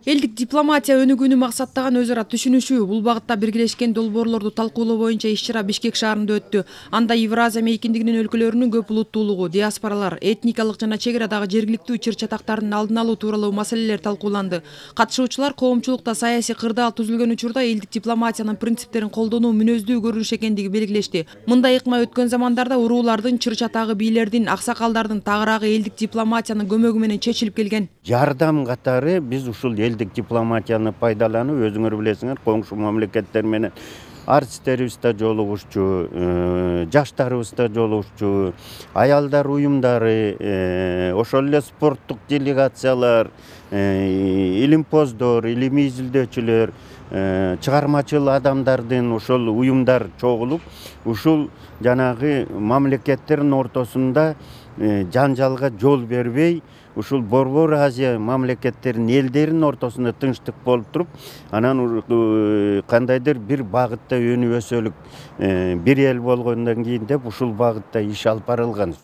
Элдик дипломатия өнүгүүнү максаттаган өз ара түшүнүшүү бул багытта биргелешкен долбоорлорду талкуулоо боюнча иш-чара Бишкек шаарында өттү. Анда Евразия мейкиндигинин өлкөлөрүнүн көп улуттуулугу, диаспоралар, этникалык жана чек арадагы жергиликтүү чыр-чатактардын алдын алуу тууралуу маселелер талкууланды. Катышуучулар коомчулукта саясий кырдаал түзүлгөн учурда элдик дипломатиянын принциптерин колдонуу мүнөздүү көрүнүш экендиги белгилешти. Мындай ыкма өткөн замандарда уруулардын, чыр-чатагы бийлердин, аксакалдардын тагыраагы элдик дипломатиянын көмөгү менен чечилип келген. Жардам катары биз ушул элдик дипломатияны пайдаланып, өзүңөр билесиңер, коңшу мамлекеттер менен артисттерибизде жолугушчу, жаштарыбызда жолугушчу, аялдар уюмдары, ошол эле спорттук делегациялар, илимпоздор, илимий изилдөөчүлөр, чыгармачыл адамдардын ошол уюмдар чогулуп, ушул жанагы мамлекеттердин ортосунда жанжалга жол бербей, ушул Борбор Азия мамлекеттеринин элдеринин ортосунда тынчтык болуп туруп, анан кандайдыр бир багытта өнүп өсөлүк бир эл болгондон кийин деп ушул багытта иш алып барылган.